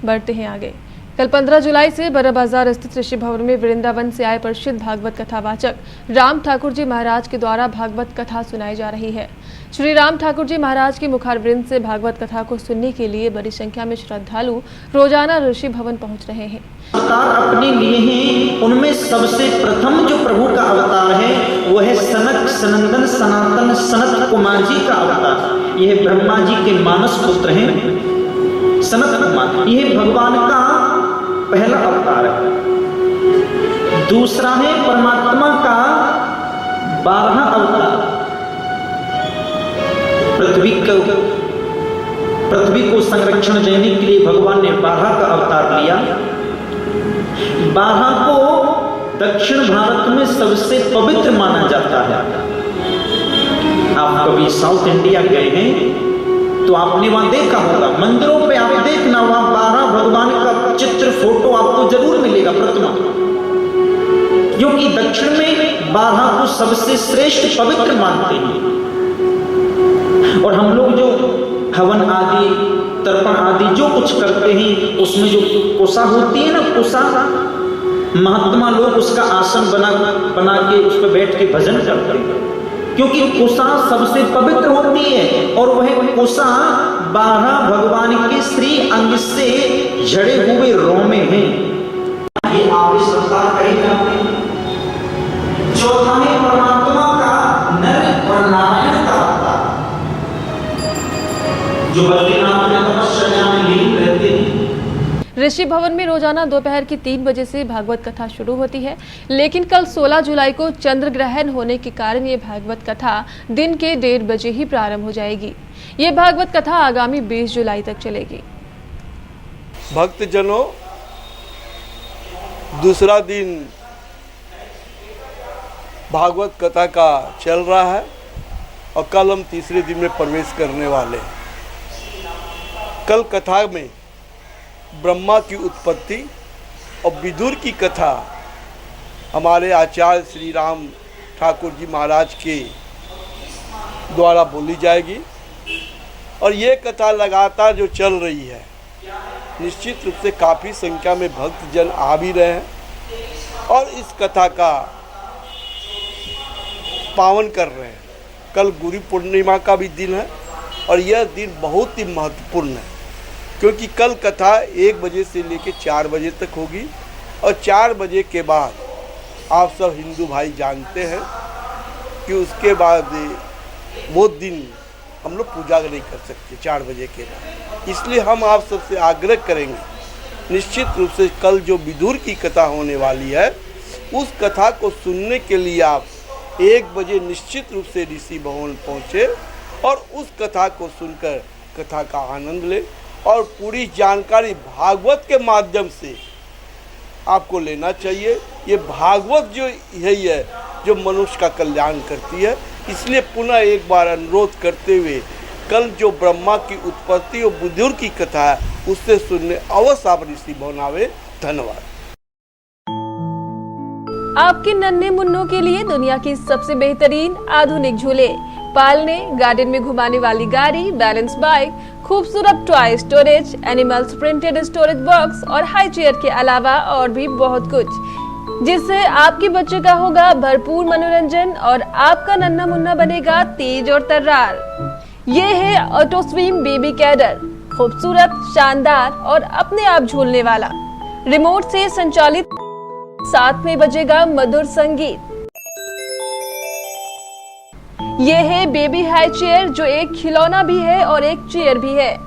बढ़ते हैं आगे। कल 15 जुलाई से बड़ा बाजार स्थित ऋषि भवन में वृंदावन से आए प्रसिद्ध भागवत कथावाचक राम ठाकुर जी महाराज के द्वारा भागवत कथा सुनाई जा रही है। श्री राम ठाकुर जी महाराज की मुखारविंद से भागवत कथा को सुनने के लिए बड़ी संख्या में श्रद्धालु रोजाना ऋषि भवन पहुंच रहे हैं। अवतार अपने लिए हैं, उनमें सबसे प्रथम जो प्रभु का अवतार है वो है सनक सनंदन सनातन सनत कुमार जी का अवतार। यह ब्रह्मा जी के मानस पुत्र हैं सनत कुमार। यह भगवान का पहला अवतार है। दूसरा है परमात्मा का 12वां अवतार। पृथ्वी को संरक्षण देने के लिए भगवान ने 12 का अवतार लिया। 12 को दक्षिण भारत में सबसे पवित्र माना जाता है। आप कभी साउथ इंडिया गए हैं तो आपने वहां देखा होगा, मंदिरों पे आप देखना वहां 12 भगवान का चित्र फोटो आपको जरूर मिलेगा, प्रतिमा। क्योंकि दक्षिण में 12 को सबसे श्रेष्ठ पवित्र मानते हैं। और हम लोग जो हवन आदि तर्पण आदि जो कुछ करते हैं उसमें जो कुसा होती है ना, कुसा, महात्मा लोग उसका आसन बना के उस पर बैठ के भजन करते हैं। क्योंकि कुसा सबसे पवित्र होती है और वह कुसा 12 भगवान के श्री अंग से जड़े हुए रोमे हैं। ये आप इस प्रकार कही जाते हैं। चौथा है परमात्मा का नर और नारायण का अवतार, जो बद्रीनाथ में तपस्या में लीन रहते हैं। ऋषि भवन में रोजाना दोपहर की 3 बजे से भागवत कथा शुरू होती है, लेकिन कल 16 जुलाई को चंद्र ग्रहण होने के कारण ये भागवत कथा दिन के 1:30 बजे ही प्रारंभ हो जाएगी। ये भागवत कथा आगामी 20 जुलाई तक चलेगी। भक्तजनों, दूसरा दिन भागवत कथा का चल रहा है और कल हम तीसरे दिन में प्रवेश करने वाले हैं। कल कथा में ब्रह्मा की उत्पत्ति और विदुर की कथा हमारे आचार्य श्री राम ठाकुर जी महाराज के द्वारा बोली जाएगी। और ये कथा लगातार जो चल रही है, निश्चित रूप से काफ़ी संख्या में भक्तजन आ भी रहे हैं और इस कथा का पावन कर रहे हैं। कल गुरु पूर्णिमा का भी दिन है और यह दिन बहुत ही महत्वपूर्ण है, क्योंकि कल कथा 1 बजे से लेकर 4 बजे तक होगी और 4 बजे के बाद आप सब हिंदू भाई जानते हैं कि उसके बाद वो दिन हम लोग पूजा नहीं कर सकते 4 बजे के बाद। इसलिए हम आप सबसे आग्रह करेंगे, निश्चित रूप से कल जो विदुर की कथा होने वाली है उस कथा को सुनने के लिए आप 1 बजे निश्चित रूप से ऋषि भवन पहुँचे और उस कथा को सुनकर कथा का आनंद लें और पूरी जानकारी भागवत के माध्यम से आपको लेना चाहिए। ये भागवत जो यही है जो मनुष्य का कल्याण करती है। इसलिए पुनः एक बार अनुरोध करते हुए कल जो ब्रह्मा की उत्पत्ति और विदुर की कथा है उससे सुनने अवश्य आप ऋषि भवन आवे। धन्यवाद। आपके नन्हे मुन्नों के लिए दुनिया की सबसे बेहतरीन आधुनिक झूले, पालने, गार्डन में घुमाने वाली गाड़ी, बैलेंस बाइक, खूबसूरत toy storage, animals printed storage box और हाई चेयर के अलावा और भी बहुत कुछ, जिससे आपके बच्चे का होगा भरपूर मनोरंजन और आपका नन्हा मुन्ना बनेगा तेज और तर्रार। ये है ऑटो स्विंग बेबी कैडर, खूबसूरत, शानदार और अपने आप झूलने वाला, रिमोट से संचालित, साथ में बजेगा मधुर संगीत। ये है बेबी हाई चेयर, जो एक खिलौना भी है और एक चेयर भी है,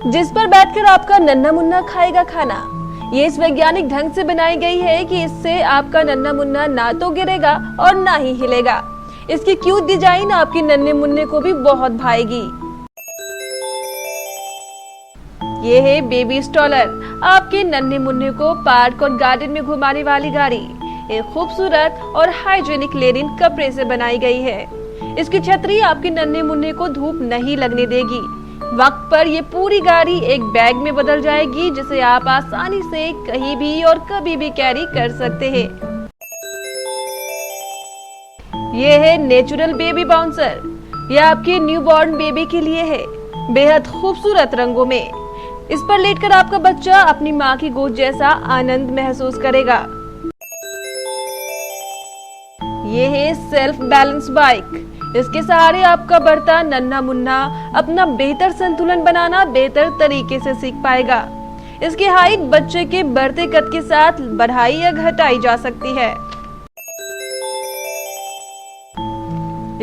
जिस पर बैठकर आपका नन्हा मुन्ना खाएगा खाना। ये इस वैज्ञानिक ढंग से बनाई गई है कि इससे आपका नन्हा मुन्ना ना तो गिरेगा और ना ही हिलेगा। इसकी क्यूट डिजाइन आपके नन्हे मुन्ने को भी बहुत भाएगी। ये है बेबी स्टॉलर, आपके नन्हे मुन्ने को पार्क और गार्डन में घुमाने वाली गाड़ी। एक खूबसूरत और हाइजीनिक लेनिन कपड़े से बनाई गई है। इसकी छतरी आपके नन्हे मुन्ने को धूप नहीं लगने देगी। वक्त पर ये पूरी गाड़ी एक बैग में बदल जाएगी, जिसे आप आसानी से कहीं भी और कभी भी कैरी कर सकते हैं। ये है नेचुरल बेबी बाउंसर, यह आपके न्यूबॉर्न बेबी के लिए है। बेहद खूबसूरत रंगों में इस पर लेटकर आपका बच्चा अपनी माँ की गोद जैसा आनंद महसूस करेगा। ये है सेल्फ बैलेंस बाइक। इसके सहारे आपका बढ़ता नन्हा मुन्ना अपना बेहतर संतुलन बनाना बेहतर तरीके से सीख पाएगा। इसकी हाइट बच्चे के बढ़ते कद के साथ बढ़ाई या घटाई जा सकती है।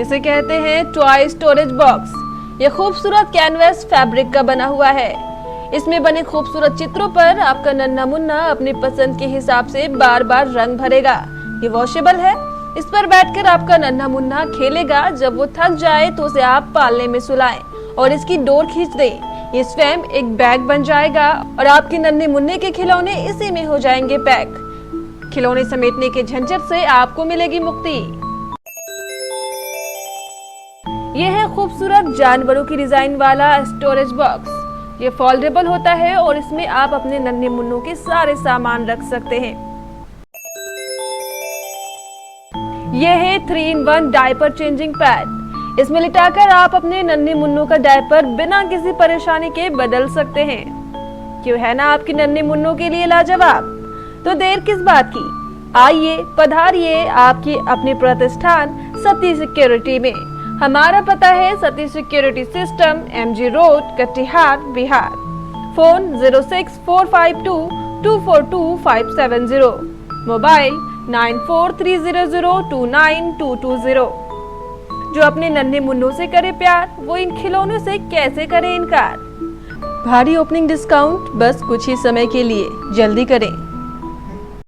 इसे कहते हैं टॉय स्टोरेज बॉक्स। यह खूबसूरत कैनवस फैब्रिक का बना हुआ है। इसमें बने खूबसूरत चित्रों पर आपका नन्हा मुन्ना अपनी पसंद के हिसाब से बार बार रंग भरेगा। ये वॉशेबल है। इस पर बैठकर आपका नन्हा मुन्ना खेलेगा। जब वो थक जाए तो उसे आप पालने में सुलाएं और इसकी डोर खींच दें। ये स्वयं एक बैग बन जाएगा और आपके नन्हे मुन्ने के खिलौने इसी में हो जाएंगे पैक। खिलौने समेटने के झंझट से आपको मिलेगी मुक्ति। यह है खूबसूरत जानवरों की डिजाइन वाला स्टोरेज बॉक्स। ये फोल्डेबल होता है और इसमें आप अपने नन्हे मुन्नों के सारे सामान रख सकते हैं। यह है 3-in-1 डायपर चेंजिंग पैड। इसमें लिटाकर आप अपने नन्हे मुन्नों का डायपर बिना किसी परेशानी के बदल सकते हैं। क्यों है ना आपके नन्हे मुन्नों के लिए लाजवाब? तो देर किस बात की, आइए पधारिए आपकी अपने प्रतिष्ठान सती सिक्योरिटी में। हमारा पता है Sati security system, MG road, Katihar, Bihar. Phone 06452242570, mobile 9430029220। जो अपने नन्हे मुन्नों से करे प्यार, वो इन खिलौनों से कैसे करे इनकार। भारी ओपनिंग डिस्काउंट बस कुछ ही समय के लिए, जल्दी करें।